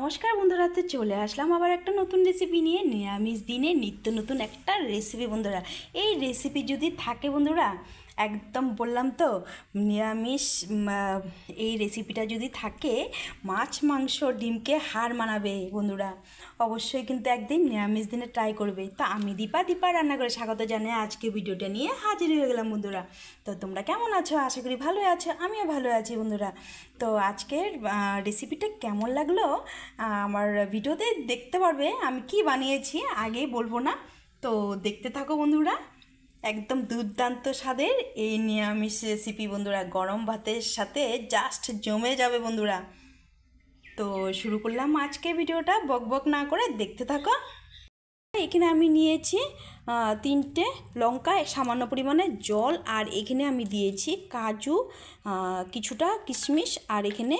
নমস্কার বন্ধুরা, তো চলে আসলাম আবার একটা নতুন রেসিপি নিয়ে। নিরামিষ দিনে নিত্য নতুন একটা রেসিপি বন্ধুরা। এই রেসিপি যদি থাকে বন্ধুরা, একদম বললাম তো, নিরামিষ এই রেসিপিটা যদি থাকে, মাছ মাংস ডিমকে হার মানাবে বন্ধুরা। অবশ্যই কিন্তু একদিন নিরামিষ দিনে ট্রাই করবে। তো আমি দীপা রান্না করে স্বাগত জানিয়ে আজকে ভিডিওটা নিয়ে হাজির হয়ে গেলাম বন্ধুরা। তো তোমরা কেমন আছো? আশা করি ভালো আছো, আমিও ভালো আছি বন্ধুরা। তো আজকের রেসিপিটা কেমন লাগলো আমার ভিডিওতে দেখতে পারবে। আমি কি বানিয়েছি আগেই বলবো না, তো দেখতে থাকো বন্ধুরা। একদম দুর্দান্ত স্বাদের এই নিরামিষ রেসিপি বন্ধুরা, গরম ভাতের সাথে জাস্ট জমে যাবে বন্ধুরা। তো শুরু করলাম আজকে ভিডিওটা, বক না করে দেখতে থাকো। এখানে আমি নিয়েছি 3টে লঙ্কা, সামান্য পরিমাণে জল, আর এখানে আমি দিয়েছি কাজু, কিছুটা কিশমিশ, আর এখানে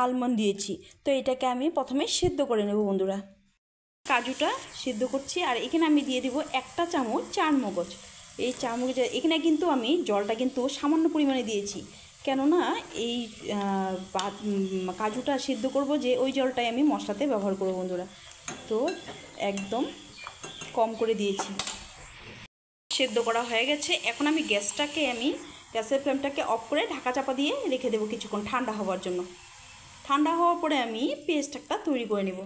আলমন্ড দিয়েছি। তো এটাকে আমি প্রথমে সেদ্ধ করে নেব বন্ধুরা। কাজুটা সেদ্ধ করছি, আর এখানে আমি দিয়ে দিব 1 চামচ চারমগজ। এই চারমগজ এখানে কিন্তু আমি জলটা কিন্তু সামান্য পরিমাণে দিয়েছি, কেননা এই কাজুটা সেদ্ধ করব যে ওই জলটাই আমি মশলাতে ব্যবহার করব বন্ধুরা। তো একদম কম করে দিয়েছি। সেদ্ধ করা হয়ে গেছে। এখন আমি গ্যাসের ফ্লেমটাকে অফ করে ঢাকা চাপা দিয়ে রেখে দেবো কিছুক্ষণ ঠান্ডা হওয়ার জন্য। ঠান্ডা হওয়ার পরে আমি পেস্ট একটা তৈরি করে নেব।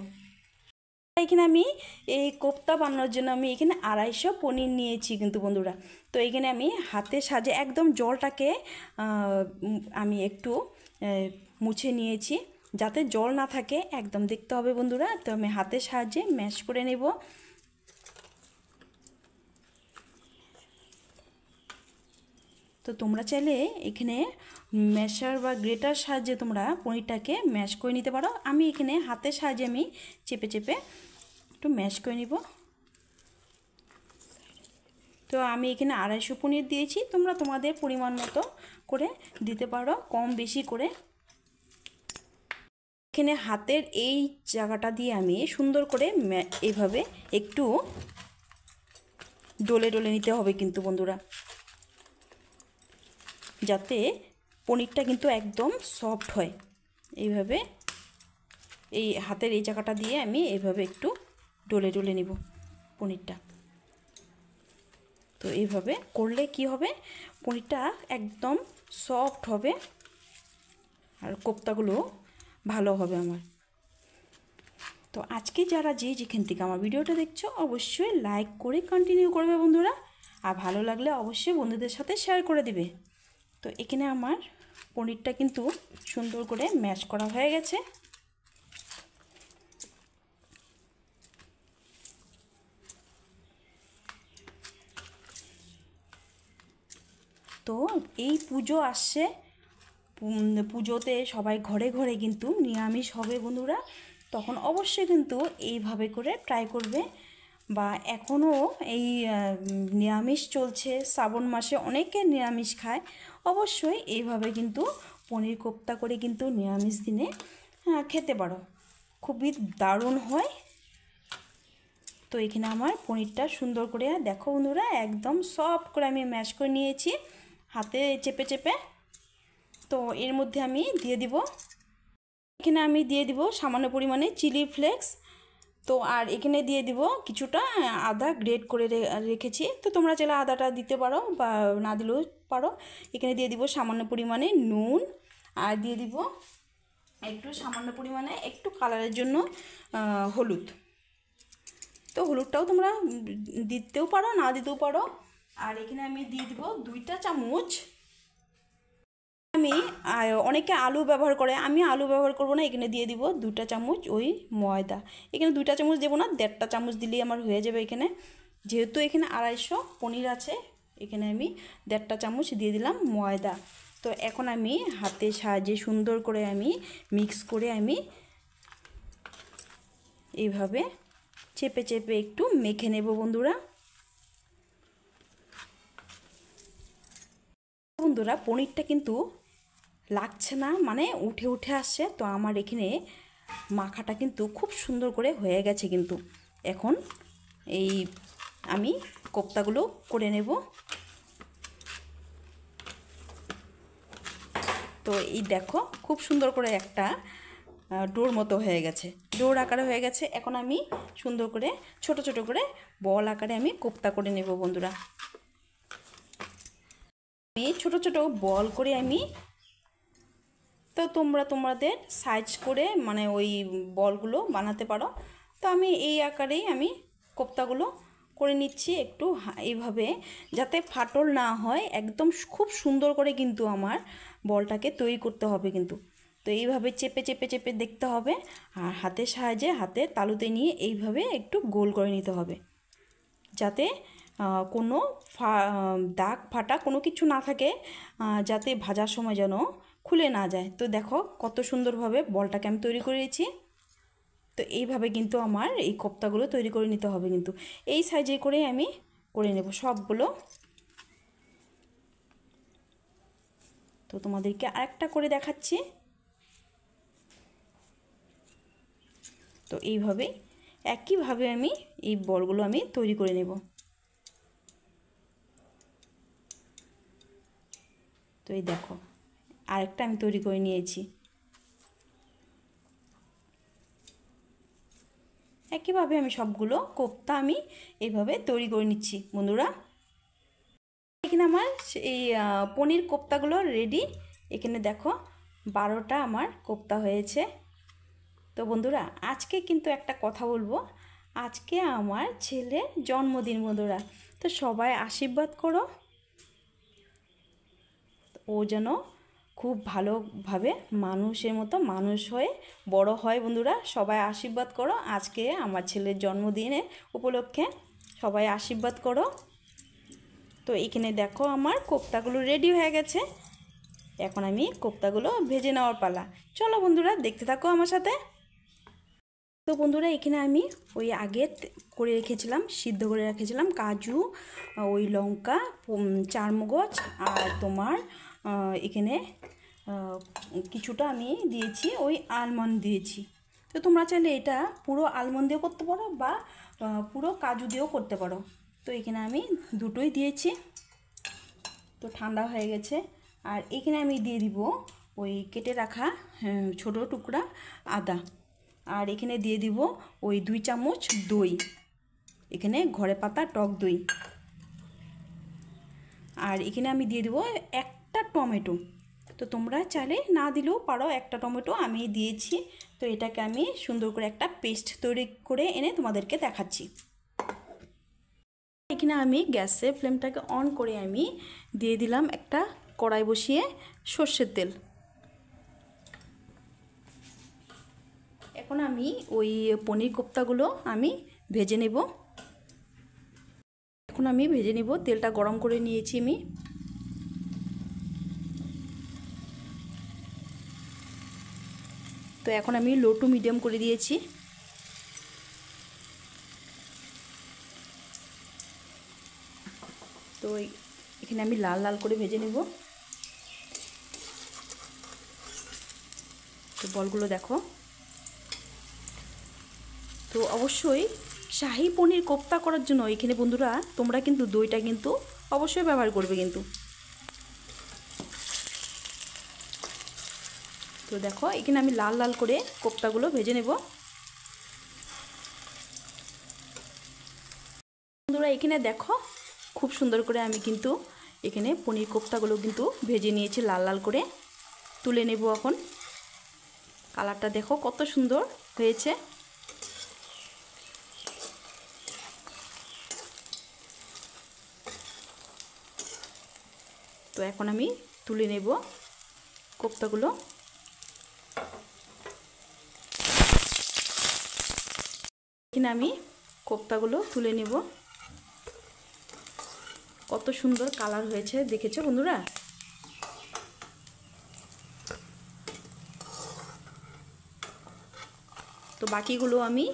এখানে আমি এই কোপ্তা বানানোর জন্য আমি এখানে 250 পনির নিয়েছি কিন্তু বন্ধুরা। তো এখানে আমি হাতের সাহায্যে একদম জলটাকে আমি একটু মুছে নিয়েছি, যাতে জল না থাকে একদম দেখতে হবে বন্ধুরা। তো আমি হাতের সাহায্যে ম্যাশ করে নেব। তো তোমরা চাইলে এখানে ম্যাশার বা গ্রেটার সাহায্যে তোমরা পনিরটাকে ম্যাশ করে নিতে পারো। আমি এখানে হাতের সাহায্যে আমি চেপে একটু ম্যাশ করে নিব। তো আমি এখানে 250 পনির দিয়েছি, তোমরা তোমাদের পরিমাণ মতো করে দিতে পারো, কম বেশি করে। এখানে হাতের এই জায়গাটা দিয়ে আমি সুন্দর করে এইভাবে একটু ডলে নিতে হবে কিন্তু বন্ধুরা, যাতে পনিরটা কিন্তু একদম সফট হয়। এইভাবে এই হাতের এই জায়গাটা দিয়ে আমি এইভাবে একটু ডলে নিব পনিরটা। তো এইভাবে করলে কি হবে, পনিরটা একদম সফট হবে আর কোপ্তাগুলো ভালো হবে আমার। তো আজকে যারা যেখান থেকে আমার ভিডিওটা দেখছো, অবশ্যই লাইক করে কন্টিনিউ করবে বন্ধুরা, আর ভালো লাগলে অবশ্যই বন্ধুদের সাথে শেয়ার করে দিবে। তো এখানে আমার পনিরটা কিন্তু সুন্দর করে ম্যাশ করা হয়ে গেছে। তো এই পুজো আসছে, পুজোতে সবাই ঘরে ঘরে কিন্তু নিরামিষ হবে বন্ধুরা। তখন অবশ্যই কিন্তু এইভাবে করে ট্রাই করবে। বা এখনও এই নিরামিষ চলছে, শ্রাবণ মাসে অনেকে নিরামিষ খায়, অবশ্যই এইভাবে কিন্তু পনির কোপ্তা করে কিন্তু নিরামিষ দিনে খেতে পারো, খুবই দারুণ হয়। তো এখানে আমার পনিরটা সুন্দর করে দেখো বন্ধুরা, একদম সফট করে আমি ম্যাশ করে নিয়েছি হাতে চেপে। তো এর মধ্যে আমি দিয়ে দিব, এখানে আমি দিয়ে দিব সামান্য পরিমাণে চিলি ফ্লেক্স। তো আর এখানে দিয়ে দিব কিছুটা আদা গ্রেট করে রেখেছি। তো তোমরা চাইলে আদাটা দিতে পারো বা না দিলেও পারো। এখানে দিয়ে দিব সামান্য পরিমাণে নুন, আর দিয়ে দিব একটু সামান্য পরিমাণে একটু কালারের জন্য হলুদ। তো হলুদটাও তোমরা দিতেও পারো, না দিতেও পারো। আর এখানে আমি দিয়ে দিব 2 চামচ। আমি অনেকে আলু ব্যবহার করে, আমি আলু ব্যবহার করব না, এখানে দিয়ে দিব 2 চামচ ওই ময়দা। এখানে 2 চামচ দেবো না, 1.5 চামচ দিলেই আমার হয়ে যাবে। এখানে যেহেতু এখানে 250 পনির আছে, এখানে আমি 1.5 চামচ দিয়ে দিলাম ময়দা। তো এখন আমি হাতের সাহায্যে সুন্দর করে আমি মিক্স করে আমি এইভাবে চেপে একটু মেখে নেব বন্ধুরা। পনিরটা কিন্তু লাগছে না, মানে উঠে আসছে। তো আমার এখানে মাখাটা কিন্তু খুব সুন্দর করে হয়ে গেছে কিন্তু। এখন এই আমি কোপ্তাগুলো করে নেব। তো এই দেখো খুব সুন্দর করে একটা ডোর মতো হয়ে গেছে, ডোর আকারে হয়ে গেছে। এখন আমি সুন্দর করে ছোট ছোট করে বল আকারে আমি কোপ্তা করে নেব বন্ধুরা। আমি ছোট ছোট বল করে আমি, তো তোমরা তোমাদের সাইজ করে মানে ওই বলগুলো বানাতে পারো। তো আমি এই আকারেই আমি কোপ্তাগুলো করে নিচ্ছি একটু এইভাবে, যাতে ফাটল না হয়, একদম খুব সুন্দর করে কিন্তু আমার বলটাকে তৈরি করতে হবে কিন্তু। তো এইভাবে চেপে চেপে চেপে দেখতে হবে, আর হাতের সাহায্যে হাতের তালুতে নিয়ে এইভাবে একটু গোল করে নিতে হবে, যাতে কোনো দাগ ফাটা কোনো কিছু না থাকে, যাতে ভাজার সময় যেন খুলে না যায়। তো দেখো কত সুন্দরভাবে বলটাকে আমি তৈরি করে নিয়েছি। তো এইভাবে কিন্তু আমার এই কোপ্তাগুলো তৈরি করে নিতে হবে কিন্তু, এই সাইজে করে আমি করে নেব সবগুলো। তো তোমাদেরকে আরেকটা করে দেখাচ্ছি। তো এইভাবেই একইভাবে আমি এই বলগুলো আমি তৈরি করে নেব। তো এই দেখো আরেকটা আমি তৈরি করে নিয়েছি। একইভাবে আমি সবগুলো কোপ্তা আমি এইভাবে তৈরি করে নিচ্ছি বন্ধুরা। এখানে আমার এই পনির কোপ্তাগুলো রেডি। এখানে দেখো 12টা আমার কোপ্তা হয়েছে। তো বন্ধুরা আজকে কিন্তু একটা কথা বলবো, আজকে আমার ছেলের জন্মদিন বন্ধুরা। তো সবাই আশীর্বাদ করো, ও যেন খুব ভালোভাবে মানুষের মতো মানুষ হয়ে বড় হয় বন্ধুরা। সবাই আশীর্বাদ করো, আজকে আমার ছেলের জন্মদিনের উপলক্ষে সবাই আশীর্বাদ করো। তো এখানে দেখো আমার কোপ্তাগুলো রেডি হয়ে গেছে। এখন আমি কোপ্তাগুলো ভেজে নেওয়ার পালা। চলো বন্ধুরা দেখতে থাকো আমার সাথে। তো বন্ধুরা এখানে আমি ওই আগে করে রেখেছিলাম, সিদ্ধ করে রেখেছিলাম কাজু, ওই লঙ্কা, চারমগজ, আর তোমার এখানে কিছুটা আমি দিয়েছি ওই আলমন্ড দিয়েছি। তো তোমরা চাইলে এটা পুরো আলমন্ড দিয়েও করতে পারো বা পুরো কাজু দিয়েও করতে পারো। তো এখানে আমি দুটোই দিয়েছি। তো ঠান্ডা হয়ে গেছে। আর এখানে আমি দিয়ে দিব ওই কেটে রাখা ছোট টুকরা আদা, আর এখানে দিয়ে দিব ওই 2 চামচ দই, এখানে ঘরে পাতা টক দই। আর এখানে আমি দিয়ে দিব একটা টমেটো। তো তোমরা চাইলে না দিলেও পারো, একটা টমেটো আমি দিয়েছি। তো এটাকে আমি সুন্দর করে একটা পেস্ট তৈরি করে এনে তোমাদেরকে দেখাচ্ছি। এখানে আমি গ্যাসের ফ্লেমটাকে অন করে আমি দিয়ে দিলাম একটা কড়াই বসিয়ে সর্ষের তেল। এখন আমি ওই পনির কোপ্তাগুলো আমি ভেজে নেব। এখন আমি ভেজে নেব, তেলটা গরম করে নিয়েছি আমি। তো এখন আমি লো টু মিডিয়াম করে দিয়েছি। তো এখানে আমি লাল লাল করে ভেজে নেব। তো বলগুলো দেখো। তো অবশ্যই শাহী পনির কোপ্তা করার জন্য এখানে বন্ধুরা তোমরা কিন্তু দইটা কিন্তু অবশ্যই ব্যবহার করবে কিন্তু। তো দেখো এখানে আমি লাল লাল করে কোপ্তাগুলো ভেজে নেব বন্ধুরা। এখানে দেখো খুব সুন্দর করে আমি কিন্তু এখানে পনির কোপ্তাগুলো কিন্তু ভেজে নিয়েছি লাল লাল করে। তুলে নেব এখন। কালারটা দেখো কত সুন্দর হয়েছে। তো এখন আমি তুলে নেব কোপ্তাগুলো। এখানে আমি কোপ্তাগুলো তুলে নেব। কত সুন্দর কালার হয়েছে দেখেছো বন্ধুরা। তো বাকিগুলো আমি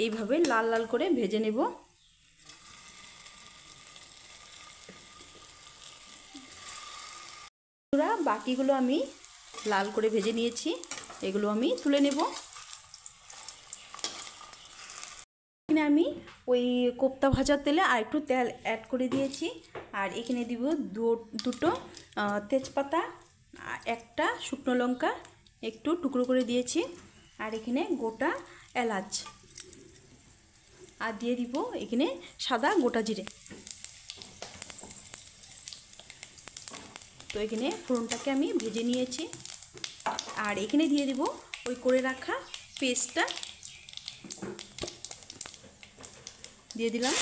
এইভাবে লাল লাল করে ভেজে নেব। বন্ধুরা বাকিগুলো আমি লাল করে ভেজে নিয়েছি, এগুলো আমি তুলে নেব। এখানে আমি ওই কোপ্তা ভাজার তেলে আর একটু তেল অ্যাড করে দিয়েছি। আর এখানে দিব দুটো তেজপাতা, একটা শুকনো লঙ্কা একটু টুকরো করে দিয়েছি। আর এখানে গোটা এলাচ, আর দিয়ে দিব এখানে সাদা গোটা জিরে। তো এখানে ফোড়নটাকে আমি ভেজে নিয়েছি। আর এখানে দিয়ে দিব ওই করে রাখা পেস্টটা দিয়ে দিলাম।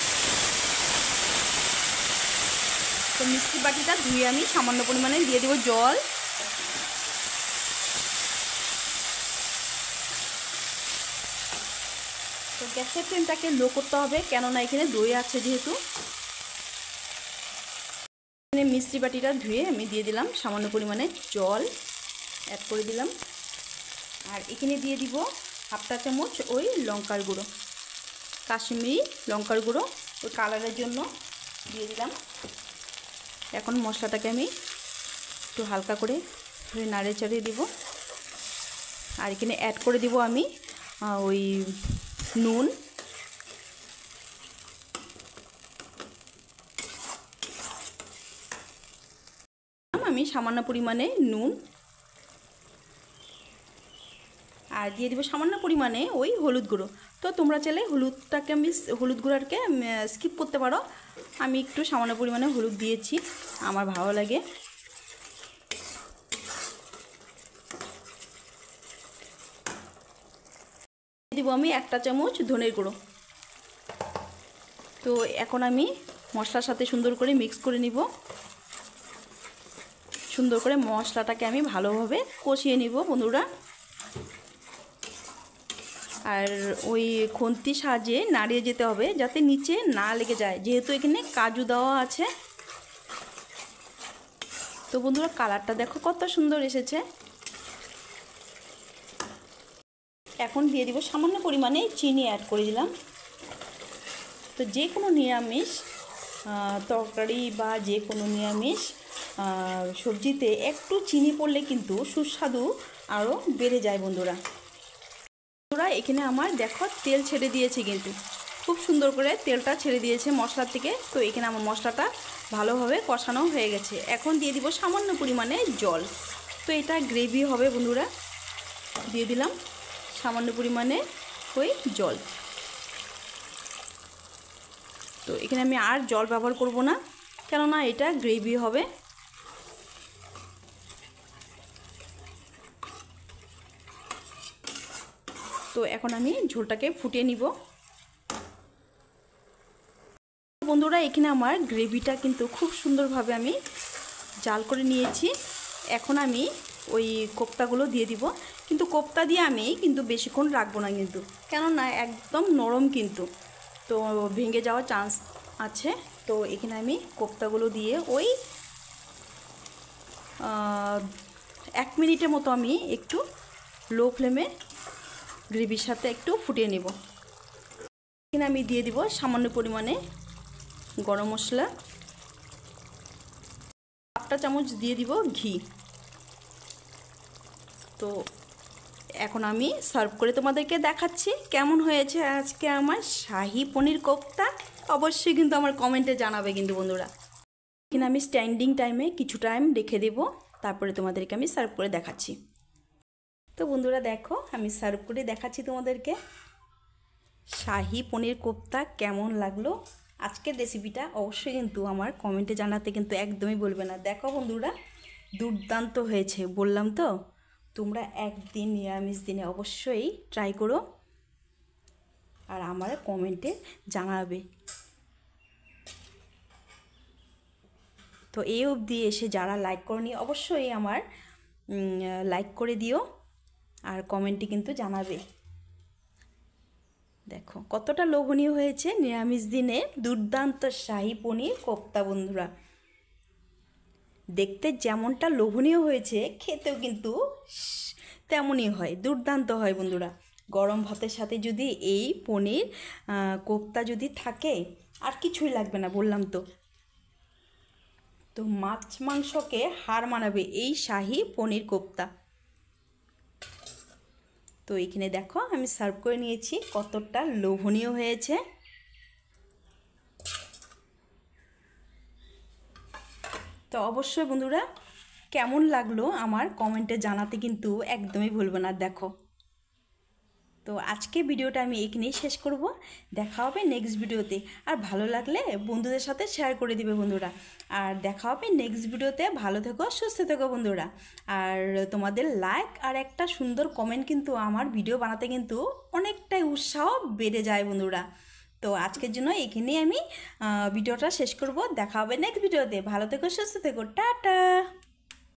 তো মিক্সি বাটিটা ধুয়ে আমি সামান্য পরিমাণে দিয়ে দেব জল। তো গ্যাসের ফ্লেমটাকে লো করতে হবে, কেননা এখানে দই আছে যেহেতু। এখানে মিক্সি বাটিটা ধুয়ে আমি দিয়ে দিলাম সামান্য পরিমাণে জল অ্যাড করে দিলাম। আর এখানে দিয়ে দিব হাফ চা চামচ ওই লঙ্কার গুঁড়ো, কাশ্মীরি লঙ্কার গুঁড়ো, ওই কালারের জন্য দিয়ে দিলাম। এখন মশলাটাকে আমি একটু হালকা করে নাড়ে চাড়িয়ে দিব। আর এখানে অ্যাড করে দিব আমি ওই নুন, আমি সামান্য পরিমাণে নুন, আর দিয়ে দিব সামান্য পরিমাণে ওই হলুদ গুঁড়ো। তো তোমরা চাইলে হলুদ গুঁড়োকে স্কিপ করতে পারো, আমি একটু সামান্য পরিমাণে হলুদ দিয়েছি, আমার ভালো লাগে। দিব আমি 1 চামচ ধনের গুঁড়ো। তো এখন আমি মশলার সাথে সুন্দর করে মিক্স করে নিব। সুন্দর করে মশলাটাকে আমি ভালোভাবে কষিয়ে নিব বন্ধুরা। আর ওই খুন্তি সাহায্যে নাড়িয়ে যেতে হবে যাতে নিচে না লেগে যায়, যেহেতু এখানে কাজু দেওয়া আছে। তো বন্ধুরা কালারটা দেখো কত সুন্দর এসেছে। এখন দিয়ে দিব সামান্য পরিমাণে চিনি অ্যাড করে দিলাম। তো যে কোনো নিরামিষ তরকারি বা যে কোনো নিরামিষ সবজিতে একটু চিনি পড়লে কিন্তু সুস্বাদু আরও বেড়ে যায় বন্ধুরা। এখানে আমার দেখো তেল ছেড়ে দিয়েছে, কিন্তু খুব সুন্দর করে তেলটা ছেড়ে দিয়েছে মশলার থেকে। তো এখানে আমার মশলাটা ভালোভাবে কষানো হয়ে গেছে। এখন দিয়ে দিব সামান্য পরিমাণে জল। তো এটা গ্রেভি হবে বন্ধুরা, দিয়ে দিলাম সামান্য পরিমাণে ওই জল। তো এখানে আমি আর জল ব্যবহার করব না, কেননা এটা গ্রেভি হবে। তো এখন আমি ঝোলটাকে ফুটিয়ে নিব বন্ধুরা। এখানে আমার গ্রেভিটা কিন্তু খুব সুন্দরভাবে আমি জাল করে নিয়েছি। এখন আমি ওই কোপ্তাগুলো দিয়ে দিব, কিন্তু কোপ্তা দিয়ে আমি কিন্তু বেশিক্ষণ রাখবো না কিন্তু, কেননা একদম নরম কিন্তু, তো ভেঙে যাওয়ার চান্স আছে। তো এখানে আমি কোপ্তাগুলো দিয়ে ওই 1 মিনিটের মতো আমি একটু লো ফ্লেমে গ্রেভির সাথে একটু ফুটিয়ে নেব। এখানে আমি দিয়ে দিব সামান্য পরিমাণে গরম মশলা, 1 চামচ দিয়ে দিব ঘি। তো এখন আমি সার্ভ করে তোমাদেরকে দেখাচ্ছি কেমন হয়েছে আজকে আমার শাহী পনির কোপ্তা। অবশ্যই কিন্তু আমার কমেন্টে জানাবে কিন্তু বন্ধুরা। এখানে আমি স্ট্যান্ডিং টাইমে কিছু টাইম রেখে দেব, তারপরে তোমাদেরকে আমি সার্ভ করে দেখাচ্ছি। তো বন্ধুরা দেখো আমি সার্ভ করে দেখাচ্ছি তোমাদেরকে শাহী পনির কোপ্তা কেমন লাগলো আজকের রেসিপিটা। অবশ্যই কিন্তু আমার কমেন্টে জানাতে কিন্তু একদমই বলবে না। দেখো বন্ধুরা দুর্দান্ত হয়েছে, বললাম তো। তোমরা একদিন নিরামিষ দিনে অবশ্যই ট্রাই করো আর আমার কমেন্টে জানাবে। তো এই অবধি এসে যারা লাইক করনি অবশ্যই আমার লাইক করে দিও আর কমেন্টে কিন্তু জানাবে। দেখো কতটা লোভনীয় হয়েছে নিরামিষ দিনে দুর্দান্ত শাহী পনির কোপ্তা বন্ধুরা। দেখতে যেমনটা লোভনীয় হয়েছে খেতেও কিন্তু তেমনই হয়, দুর্দান্ত হয় বন্ধুরা। গরম ভাতের সাথে যদি এই পনির কোপ্তা যদি থাকে আর কিছুই লাগবে না, বললাম তো। তো মাছ মাংসকে হার মানাবে এই শাহী পনির কোপ্তা। তো এখানে দেখো আমি সার্ভ করে নিয়েছি, কতটা লোভনীয় হয়েছে। তো অবশ্যই বন্ধুরা কেমন লাগলো আমার কমেন্টে জানাতে কিন্তু একদমই ভুলবে না। দেখো তো আজকে ভিডিওটা আমি এখানেই শেষ করব। দেখা হবে নেক্সট ভিডিওতে। আর ভালো লাগলে বন্ধুদের সাথে শেয়ার করে দিবে বন্ধুরা। আর দেখা হবে নেক্সট ভিডিওতে। ভালো থেকো, সুস্থ থেকো বন্ধুরা। আর তোমাদের লাইক আর একটা সুন্দর কমেন্ট কিন্তু আমার ভিডিও বানাতে কিন্তু অনেকটাই উৎসাহ বেড়ে যায় বন্ধুরা। তো আজকের জন্য এখানেই আমি ভিডিওটা শেষ করব। দেখা হবে নেক্সট ভিডিওতে। ভালো থেকো, সুস্থ থেকো, টাটা।